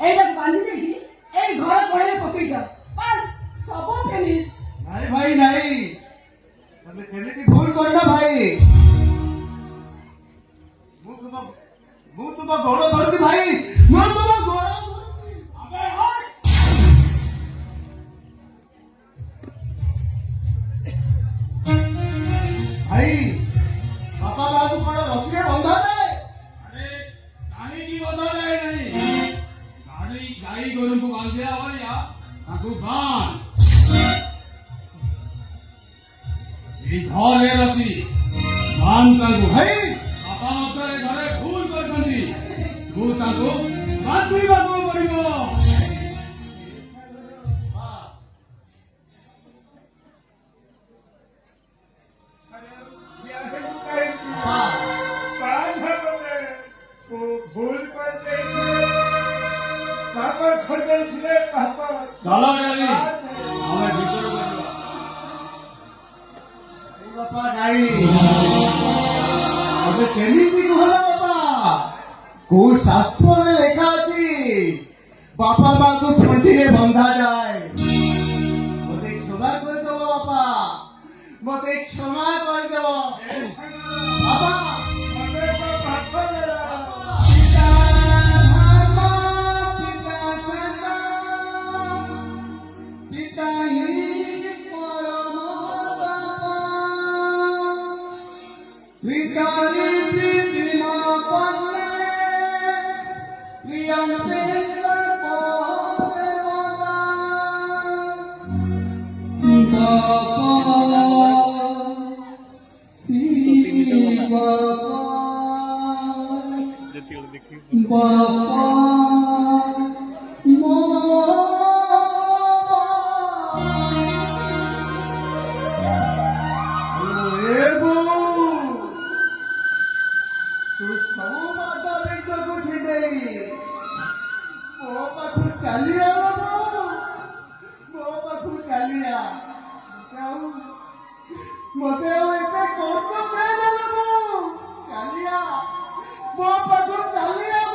এইটা বাঁধি দেখি এই ঘর পড়ে পকাই দাও বাস সব ফিনিশ। নাই ভাই নাই, তুমি সেমিতি ভুল করনা ভাই। ମୁଁ ତୁମ ଗୋଡ଼ ଧରୁଛି ଭାଇ, ମୁଁ ତୁମ ଗୋଡ଼ ଧରୁଛି। আবে হট ଭାଇ ବାପା ବାବୁ କଣ ରସିରେ ବନ୍ଧା ନାହିଁ? अरे काहे की बता रहे नहीं गाड़ी गाई गोरू को बांध दिया भैया ताकू बांध ये घर है रसी बांध ताकू ଭାଇ बापा मते घरे भूल करछंती तू ताकू बांधी बाबू करिवो चलो रानी हमें भीतर करवा ବାପା ନାହିଁ, ଏବେ କେମିତି ଭଲ ବାପା? କୋଉ ଶାସ୍ତ୍ରରେ ଲେଖା ଅଛି ବାପା ମାଙ୍କୁ ଖୁଣ୍ଟିରେ ବନ୍ଧାଯାଏ? ମତେ କ୍ଷମା କରିଦେବ ବାପା, ମତେ କ୍ଷମା କରିଦେବ ବାପା। मते एते कष्ट देले कालिया मो पाखु चालिया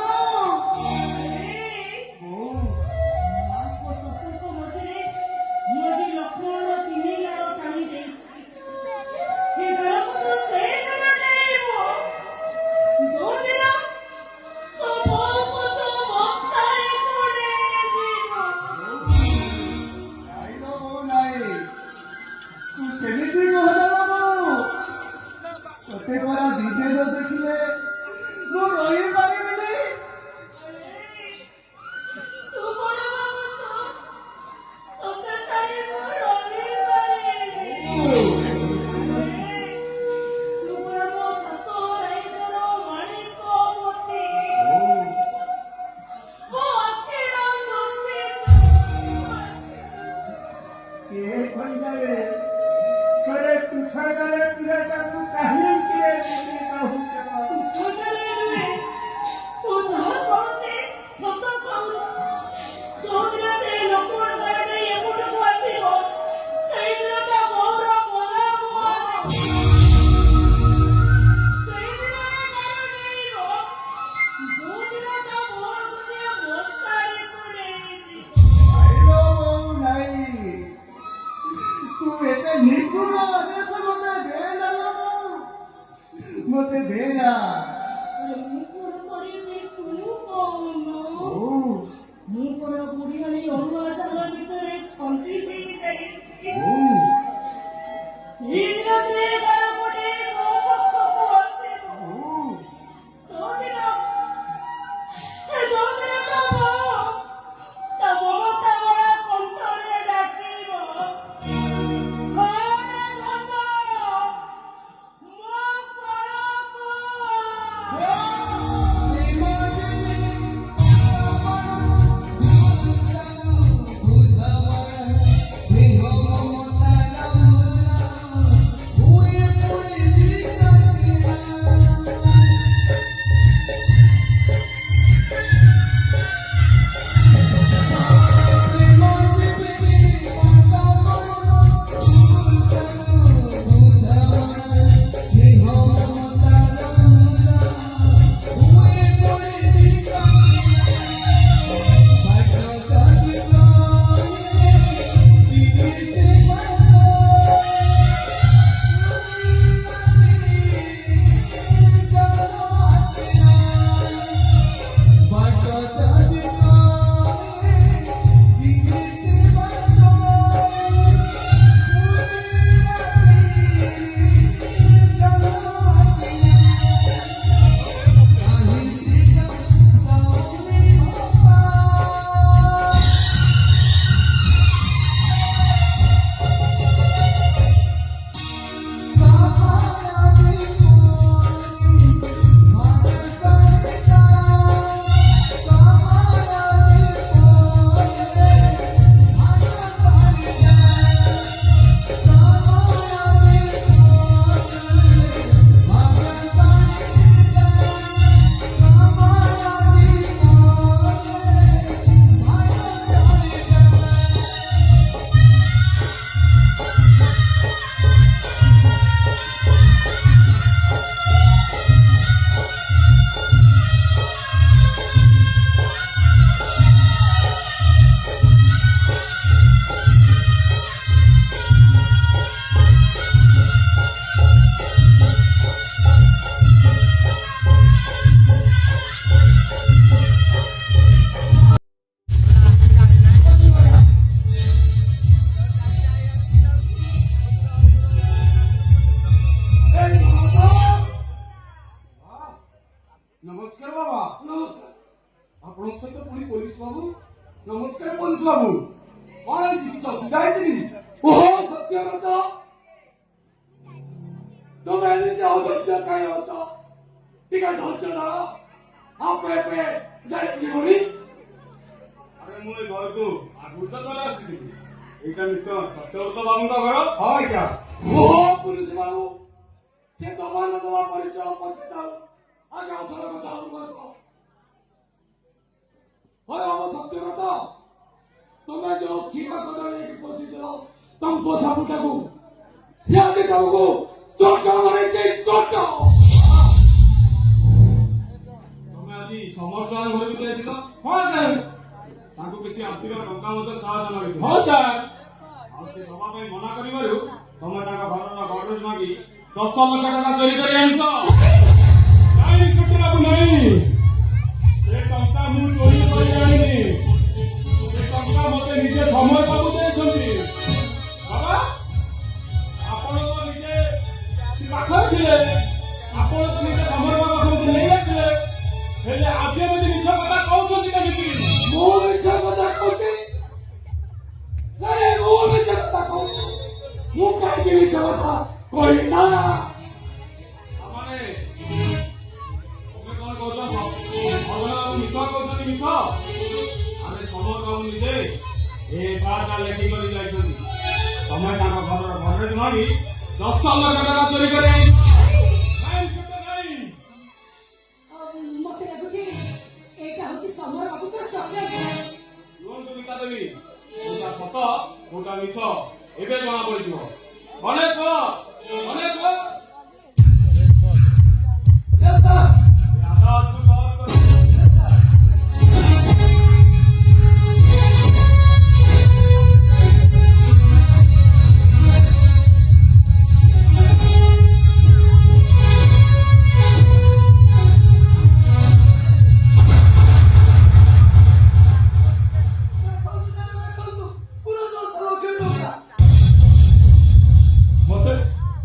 ଆପଣଙ୍କ ସହିତ ପୁଣି ପୋଲିସ ବାବୁ। ନମସ୍କାର ପୋଲିସ ବାବୁ। କଣ ହେଇଛି, କିଛି ଅସୁବିଧା ହେଇଛି? ଓହୋ ସତ୍ୟବ୍ରତ, ତମେ ଏମିତି ଅଧୈର୍ଯ୍ୟ କାହିଁ ଅଛ? ଟିକେ ଧୈର୍ଯ୍ୟ ଧର, ଆପେ ଆପେ ଯାଇଯିବନି। ଆରେ ମୁଁ ଏ ଘରକୁ ଆଗରୁ ତ ଥରେ ଆସିଥିଲି। ଏଇଟା ନିଶ୍ଚୟ ସତ୍ୟବ୍ରତ ବାବୁଙ୍କ ଘର। ହଁ ଆଜ୍ଞା। ଓହୋ ପୁଲିସ ବାବୁ, ସେ ଦବା ନ ଦବା ପରିଚୟ ପଛିଥାଉ, ଆଗେ ଅସଲ କଥା ଉପରକୁ ଆସ। হয় ଆମ ସତ୍ୟବ୍ରତ, ତମେ ଯୋଉ କ୍ଷୀର କଦଳୀ ନେଇକି ପଶିଥିଲ ତମ ପୋଷାକୁଟାକୁ, ସେ ଆଜି ତମକୁ ଚୋଟ ମାରିଛି, ଚୋଟ। ତମେ ଆଜି ସମର୍ଥନ ଘରକୁ ଯାଇଥିଲ। ହଁ ସାର୍। ତାଙ୍କୁ କିଛି ଆର୍ଥିକ ଟଙ୍କା ମଧ୍ୟ ସହାୟତା ମାଗିଥିଲ। ହଁ ସାର୍। ଆଉ ସେ ଦବା ପାଇଁ ମନା କରିବାରୁ ତମେ ତାଙ୍କ ଘରର ଗଡ଼ରେଜ ମାଗି 10 ଲକ୍ଷ ଟଙ୍କା ଚୋରି କରି ଆଣିଛ। ନାଇଁ ସତ୍ୟବାବୁ ନାଇଁ, ସେ ଟଙ୍କା ମୁଁ ଚୋରି କରି ଆଣିନି। ସେ ଟଙ୍କା ମତେ ନିଜେ ସମୟ ବାବୁ ଦେଇଛନ୍ତି। ବାବା, ଆପଣ ତ ନିଜେ ପାଖରେ ଥିଲେ, ଆପଣ ତ ନିଜେ ସମୟ ବାବୁ ଆପଣଙ୍କୁ ନେଇ ଆସିଲେ, ହେଲେ ଆଜି ଏମିତି ମିଛ କଥା କହୁଛନ୍ତି କେମିତି? ମୁଁ ମିଛ କଥା କହୁଛି? ନାଇଁ ମୁଁ ମିଛ କଥା କହୁଛି। ମୁଁ କାହିଁକି ମିଛ କଥା କହିବି ନା? ତାମାନେ ତମେ କଣ କହୁଛ? ଅଜୟ ମିଛ କହୁଛନ୍ତି। ମିଛ? ଆରେ ସମର ବାବୁ ନିଜେ ଏ କାର୍ଡଟା ଲେଖି କରି ଯାଇଛନ୍ତି। ତମେ ତାଙ୍କ ଘରର ଗଡ଼ରେଜ ମାଗି 10 ଲକ୍ଷ ଟଙ୍କା ଚୋରି କରି ଆଣିଛ। ନାଇଁ ସେଟା ନାଇଁ। ମତେ ଲାଗୁଛି ଏଇଟା ହଉଛି ସମର ବାବୁଙ୍କର ଚକ୍ରାନ୍ତ। ରୁହନ୍ତୁ ଗୀତା ଦେବୀ, କୋଉଟା ସତ କୋଉଟା ମିଛ ଏବେ ଜଣା ପଡିଯିବ। ଗଣେଶ ଗଣେଶ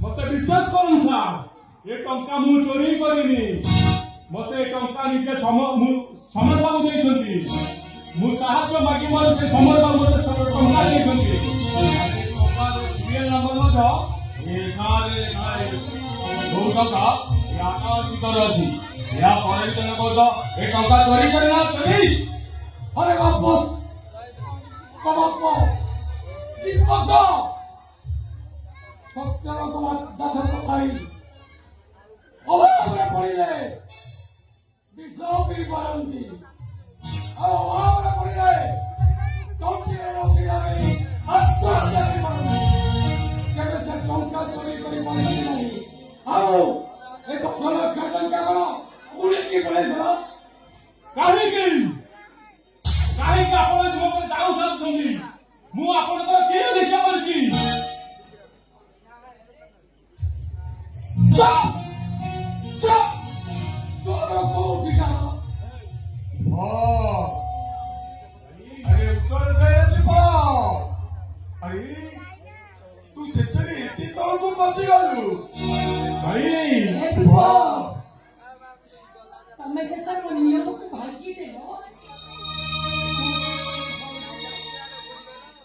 ମତେ ବିଶ୍ୱାସ କରନ୍ତୁ ସାର୍, ଏ ଟଙ୍କା ମୁଁ ଚୋରି କରିନି। ମତେ ଏ ଟଙ୍କା ନିଜେ ସମର ବାବୁ ଦେଇଛନ୍ତି। ମୁଁ ସାହାଯ୍ୟ ମାଗିବାରୁ ସେ ସମର ବାବୁ ମତେ ଟଙ୍କା ଦେଇଛନ୍ତି। ସିରିଏଲ ନମ୍ବର ମଧ୍ୟ ଏଠାରେ ଯୋଉ ଟଙ୍କା ଏ ଆକାଉଣ୍ଟ ଭିତରେ ଅଛି। ଏହା ପରେ ବି ତମେ କହୁଛ ଏ ଟଙ୍କା ଚୋରି କରିନା ଚୋରି। ଆରେ ବାପସ ବାପ ବିଶ୍ୱାସ ସତ୍ୟବାଦ ଦାସଙ୍କ ପାଇଁ ଅଭାବରେ ପଡ଼ିଲେ ବିଷ ପିଇ ପାରନ୍ତି, ଆଉ ଅଭାବରେ ପଡ଼ିଲେ ତଣ୍ଟିରେ ରସି ଲଗାଇ ଆତ୍ମହତ୍ୟା କରିପାରନ୍ତି। କେବେ ସେ ଟଙ୍କା ଚୋରି କରିପାରନ୍ତି ନାହିଁ। ଆଉ ଏ 10 ଲକ୍ଷ ଟଙ୍କା କଣ ଉଡ଼ିକି ପଳେଇଥିଲା? କାହିଁକି କାହିଁକି ଆପଣ ମୋ ଉପରେ ଦାଉ ସାରୁଛନ୍ତି? ମୁଁ ଆପଣଙ୍କର କି ଦେଖା କରିଛି? अरे उत्तर दे दीप। अरे तू शेषରେ ଏତେ ତଳକୁ ବସିଗଲୁ? ହେ ଦୀପ, ତମେ ଶେଷରେ ମୋ ନିୟମକୁ ଭାଙ୍ଗିଦେଲ।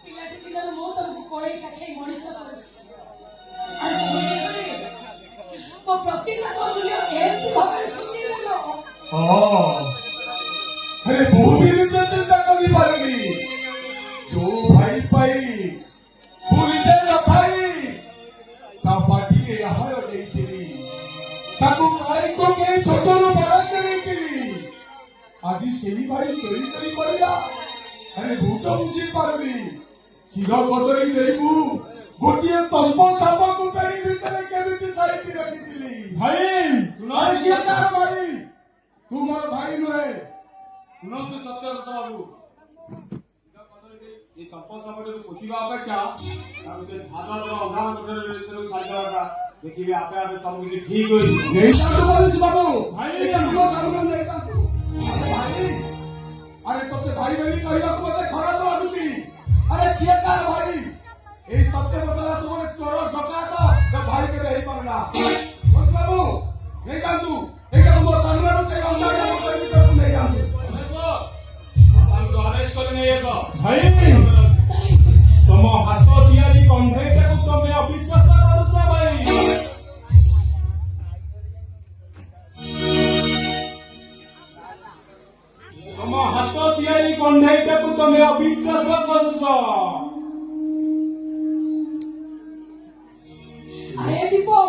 ପିଲାଟି ଦିନରୁ ମୁଁ ତମକୁ କୋଳେଇ କାଖେଇ ମଣିଷ କରୁଛି। ଆଉ ତମ ଶେଷରେ ମୋ ପ୍ରତିଜ୍ଞାର ମୂଲ୍ୟ ଏମିତି ଭାବରେ ଶୁଝିଦେଲ। अरे वो भी नित्य चिंता करनी पड़ेगी। जो भाई पाई पूरी देर भाई ता पार्टी के यहाँ नहीं तेरी ताकू भाई को के छोटो रो बड़ा करे तेरी आज सही भाई चोरी करी पड़िया। अरे भूत बुझी पारबी क्षीर बदली देबू गोटिए तंब साप को पेड़ी भीतर केमिति साइती रखिथिली। भाई अरे क्या कर भाई तू मोर भाई नुहे। ଶୁଣନ୍ତୁ ସତ୍ୟବ୍ରତ ବାବୁ, ଏ ତପସ୍ୟାପଟକୁ ପୋଷିବା ଅପେକ୍ଷା ତାକୁ ସେ ଭାଗବତର ଅଧାର କୋଠରୀ ଭିତରକୁ ଛାଡ଼ିଦେବାଟା ଦେଖିବେ ଆପେ ଆପେ ସବୁ କିଛି ଠିକ ହୋଇଯିବ। ନେଇଥାନ୍ତୁ ପୋଲିସ ବାବୁ। ଭାଇ ନେଇଥାନ୍ତୁ। ଭାଇ अरे तोते भाई भाई कहବାକୁ ମତେ ଖରାପ ଲାଗୁଛି। अरे କିଏ ତାର ଭାଇ? ଏଇ ସତ୍ୟବ୍ରତ ଦାସ ଗୋଟେ ଚୋର ଡକାୟତ ତା ଭାଇ କେବେ ହେଇପାରିଲା? ବାବୁ ନେଇଯାନ୍ତୁ। ଏଇଟା ମୋ ସାମ୍ନାରୁ ସେ ଅନ୍ଧାର ଭିତରକୁ ନେଇଯାନ୍ତୁ। ହାତ ତିଆରି କଣ୍ଢେଇଟାକୁ ତମେ ଅବିଶ୍ୱାସ କରୁଛ। अरे दीपो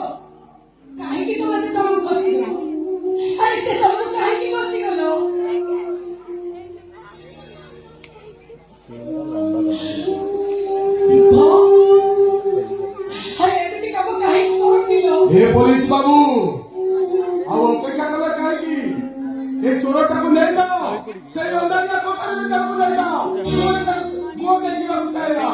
काहे की तुम्हें तमु बसी गलो अरे ते तमु काहे की बसी गलो दीपो अरे एते काम काहे की करथिलो हे पुलिस बाबू ଆଉ ଅପେକ୍ଷା କଲେ କାହିଁକି ଏ ଚୋରଟାକୁ ନେଇଯାଅ ସେଇ ଅନ୍ଧାରିଆ କୋଠରୀରେ ତାକୁ ନେଇଯାଅ ମୋ ଦେଖିବାକୁ ଚାହିଁଲା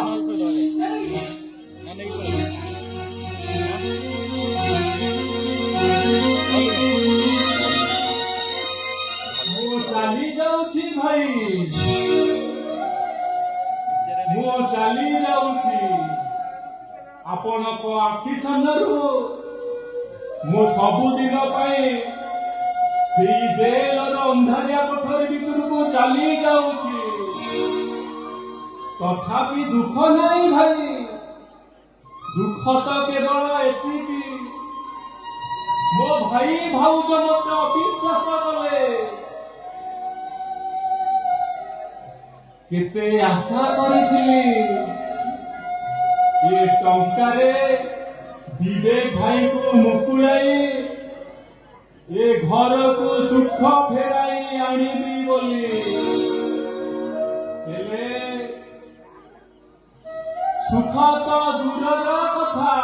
ମୁଁ ଚାଲି ଯାଉଛି ଭାଇ, ମୁଁ ଚାଲି ଯାଉଛି ଆପଣଙ୍କ ଆଖି ସାମ୍ନାରୁ। ମୁଁ ସବୁଦିନ ପାଇଁ ସେଇ ଜେଲର ଅନ୍ଧାରିଆ କୋଠରୀ ଭିତରକୁ ଚାଲି ଯାଉଛି। ତଥାପି ଦୁଃଖ ନାହିଁ ଭାଇ, ଦୁଃଖ ତ କେବଳ ଏତିକି ମୋ ଭାଇ ଭାଉଜ ମତେ ଅବିଶ୍ୱାସ କଲେ। କେତେ ଆଶା କରିଥିଲି ଏ ଟଙ୍କାରେ ବିବେକ ଭାଇଙ୍କୁ ମୁକୁଳାଇ ଏ ଘରକୁ ସୁଖ ଫେରାଇ ଆଣିବି ବୋଲି। ହେଲେ ସୁଖ ତ ଦୂରର କଥା,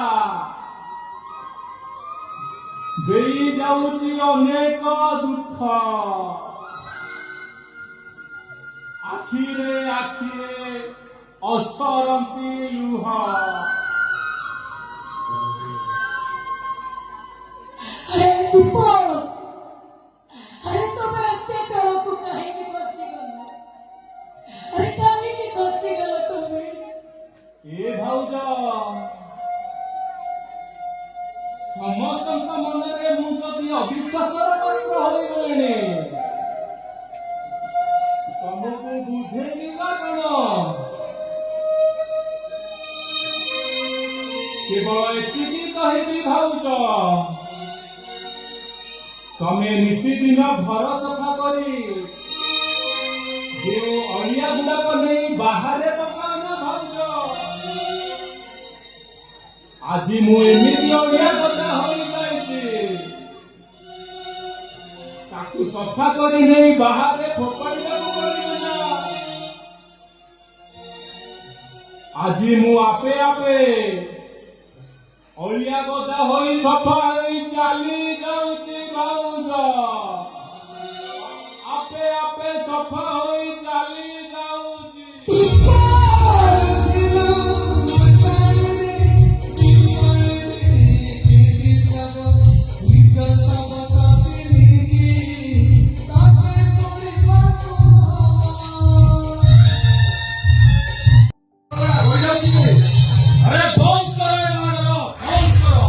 ଦେଇ ଯାଉଛି ଅନେକ ଦୁଃଖ। ଆଖିରେ ଆଖିରେ ଅସରନ୍ତି ଲୁହ। अरे दीपो अरे तुम्हें एते तमु काहे की बसी गलो अरे काहे की बसी गलो तुम्हें ଏ ଭାଉଜ ସମସ୍ତଙ୍କ ମନରେ ମୁଁ ଯଦି ଅବିଶ୍ୱାସର ପାତ୍ର ହୋଇଗଲିଣି ତମକୁ ବୁଝେଇବି ନା କଣ? କେବଳ ଏତିକି କହିବି ଭାଉଜ, ତମେ ନିତିଦିନ ଘର ସଫା କରି ଯେଉଁ ଅଳିଆ ଗୁଡାକ ନେଇ ବାହାରେ ପକାଅ ନା ଭାଉଜ। ଆଜି ମୁଁ ଏମିତି ଅଳିଆ ଗଦା ହୋଇଯାଇଛି, ତାକୁ ସଫା କରି ନେଇ ବାହାରେ ଫୋପାଡ଼ିବାକୁ ପଡ଼ିବ ନା। ଆଜି ମୁଁ ଆପେ ଆପେ ଅଳିଆ ଗଦା ହୋଇ ସଫା ହୋଇ ଚାଲି ଯାଉଛି ଭାଉଜ। ଆପେ ଆପେ ସଫା ହୋଇ ଚାଲି ଯାଉଛି। अरे बंद करो ये नाटक, बंद करो।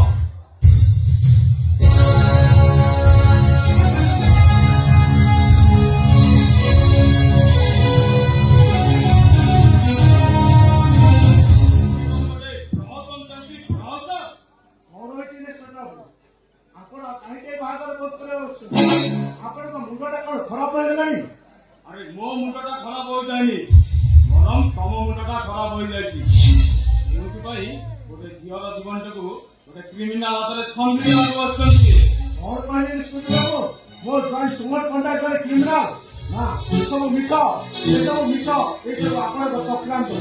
प्रहसन चलती प्रहसन କଣ ହେଇଛି ଇଲେକ୍ସନ ଆପଣ କାହିଁକି ବାହାଘର ବନ୍ଦ କରିବାକୁ ଆପଣଙ୍କ ମୁଣ୍ଡଟା କଣ ଖରାପ ହେଇଗଲାଣି? अरे मो मुंडटा खराब हो जाएनी बरम तम मुंडटा खराब हो जाएची एउति भाई गोटे झियर जीवनटाकू गोटे क्रिमिनाल हातरे छंदी लागू अछंती କଣ ପାଇଁ ଇଲେକ୍ସନ ବାବୁ ମୋ ଜଣେ ସୁମନ ପଣ୍ଡା ଜଣେ କ୍ରିମିନାଲ ନା ଏସବୁ ମିଛ ଏସବୁ ଆପଣଙ୍କ ଚକ୍ରାନ୍ତ।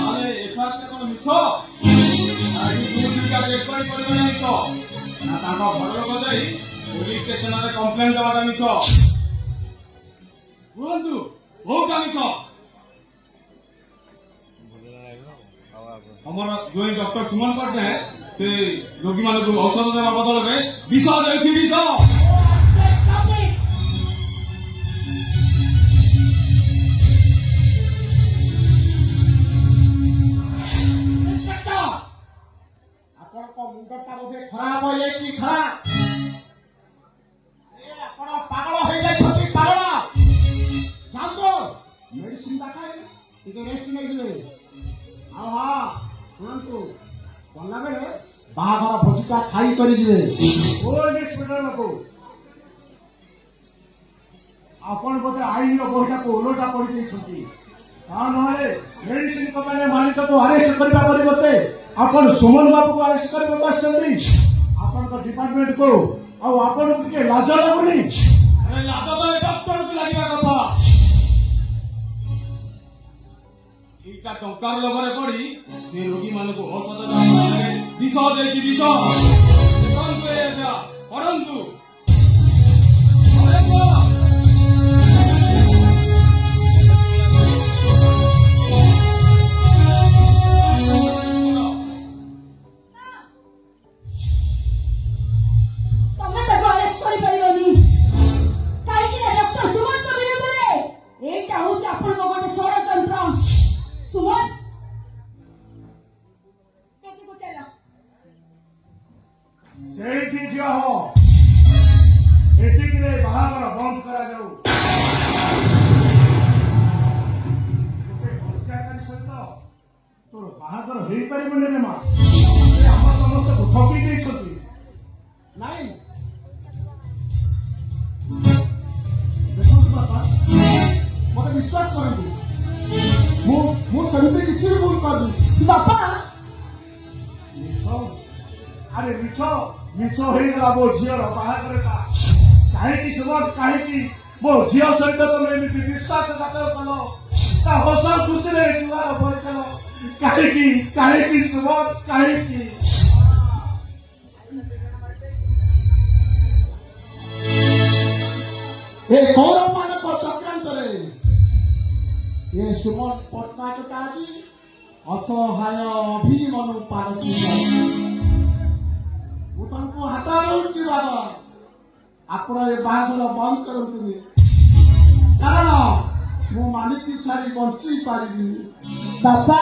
अरे एफाते कोन मिछो आइ सुमुदिका रेकॉर्ड करबे नै तो ना तामा घर लोक जाई पुलिस स्टेशन रे कंप्लेंट देवाटा मिछो बोलतु होटा मिछो हमारा जो डॉक्टर सुमन पट्टनायक से रोगी मानक औषध देवा बदल में विष देउछि विष ଆପଣଙ୍କ ମୁଣ୍ଡଟା ବୋଧେ ଖରାପ ହେଇଯାଇଛି ଖରାପ। ଆପଣ ପାଗଳ ହେଇଯାଇଛନ୍ତି ପାଗଳ। ଯାଆନ୍ତୁ ମେଡିସିନ ଖାଇ ଟିକେ ରେଷ୍ଟ ନେଇଯିବେ। ଆଉ ହଁ ଶୁଣନ୍ତୁ ଗଲାବେଳେ ବାହାଘର ଭୋଜିଟା ଖାଇ କରି ଯିବେ। ଓ ଇନ୍ସପେକ୍ଟର ବାବୁ, ଆପଣ ବୋଧେ ଆଇନର ବହିଟାକୁ ଓଲଟା ପଢିଦେଇଛନ୍ତି। ତା ନହେଲେ ମେଡିସିନ କମ୍ପାନୀ ମାଲିକକୁ ଆରେଷ୍ଟ କରିବା ପରିବର୍ତ୍ତେ ଆପଣ ସୁମନ ବାବୁକୁ ଆରେଷ୍ଟ କରିବାକୁ ଆସିଛନ୍ତି। ଆପଣଙ୍କ ଡିପାର୍ଟମେଣ୍ଟକୁ ଆଉ ଆପଣଙ୍କୁ ଟିକେ ଲାଜ ଲାଗୁନି? ଆରେ ଲାଜ ତ ଏ ଡକ୍ଟରକୁ ଲାଗିବା କଥା। ଏଇଟା ଟଙ୍କାର ଲୋଭରେ ପଡି ସେ ରୋଗୀମାନଙ୍କୁ ଔଷଧ ଦେବା ବିଷ ଦେଇଛି, ବିଷ। ଦେଖନ୍ତୁ ଏଇଟା, ପଢନ୍ତୁ। ତମେ ତାକୁ ଆରେଷ୍ଟ କରିପାରିବନି, କାହିଁକି ନା ଡକ୍ଟର ସୁମନଙ୍କ ବିରୁଦ୍ଧରେ ଏଇଟା ହଉଛି ଆପଣଙ୍କ ଗୋଟେ ଷଡ଼ଯନ୍ତ୍ର। ସୁମନ, କେତେକୁ ଚାଲ। ସେଇଠି ଝିଅ ହ, ଏତିକିରେ ବାହାଘର ବନ୍ଦ କରାଯାଉ। ଗୋଟେ ହତ୍ୟାକାରୀ ସହିତ ତୋର ବାହାଘର ହେଇପାରିବନି ରେ ମା। ସେ ଆମ ସମସ୍ତଙ୍କୁ ଠକି ଦେଇଛନ୍ତି। ନାଇଁ ଦେଖନ୍ତୁ ବାପା, ମତେ ବିଶ୍ୱାସ କରନ୍ତୁ, ମୁଁ ସେମିତି କିଛି ବି ଭୁଲ କରିନି। ବାପା, ମିଛ, ଆରେ ମିଛ ମିଛ ହେଇଗଲା ମୋ ଝିଅର ବାହାଘରଟା। କାହିଁକି ସୁମନ, କାହିଁକି ମୋ ଝିଅ ସହିତ ତମେ ଏମିତି ବିଶ୍ୱାସଘାତ କଲ? ତା ହସ ଖୁସିରେ ଜୁଆର ଭରିଦେଲ କାହିଁକି? କାହିଁକି ସୁମନ, କାହିଁକି? ଏ କୌରବ ମାନଙ୍କ ଚକ୍ରାନ୍ତରେ ଏ ସୁମନ ପଟ୍ଟନାୟକଟା ଆଜି ଅସହାୟ ଅଭିମନୁ ପାଲଟି ଯାଇଛି। ମୁଁ ତାଙ୍କୁ ହାତ ଯୋଡୁଛି ବାବା, ଆପଣ ଏ ବାହାଘର ବନ୍ଦ କରନ୍ତୁନି, କାରଣ ମୁଁ ମାନିକି ଛାଡ଼ି ବଞ୍ଚି ପାରିବିନି। ବାପା,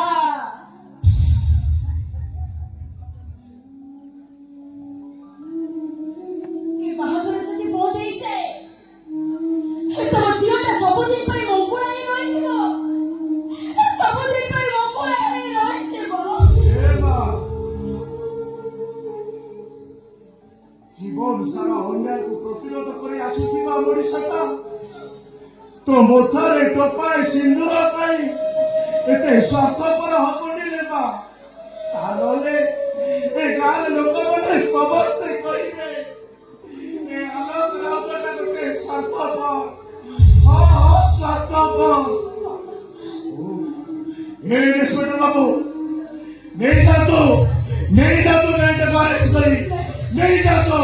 ଏ ବାହାଘର ଯଦି ବନ୍ଦ ହେଇଯାଏ, ତମ ଝିଅଟା ସବୁଦିନ ପାଇଁ ମଙ୍ଗୁଳା ହେଇ ରହିଯିବ। ସବୁଦିନ ପାଇଁ ମଙ୍ଗୁଳା ହେଇ ରହିଯିବ। ଏ ମା, ଜୀବନ ସାରା ଅନ୍ୟାୟକୁ ପ୍ରତିରୋଧ କରି ଆସୁଥିବା ମଣିଷଟା ତୋ ମୁଥରେ ଟୋପାଏ ସିନ୍ଦୁର ପାଇଁ ଏତେ ସ୍ୱାର୍ଥପର ହବନି ରେ ମା। ତାହେଲେ ଏ ଗାଁର ଲୋକମାନେ ସମସ୍ତେ କହିବେ ଏ ଆଲୋକ ରାଉତଟା ଗୋଟେ ସ୍ୱାର୍ଥପର। ହଁ ହଁ, ସ୍ୱାର୍ଥପର। ଏ ଇନ୍ସପେକ୍ଟର ବାବୁ, ନେଇଯାନ୍ତୁ ଗାଡ଼ିଟାକୁ ଆରେଷ୍ଟ କରି, ନେଇଯାନ୍ତୁ।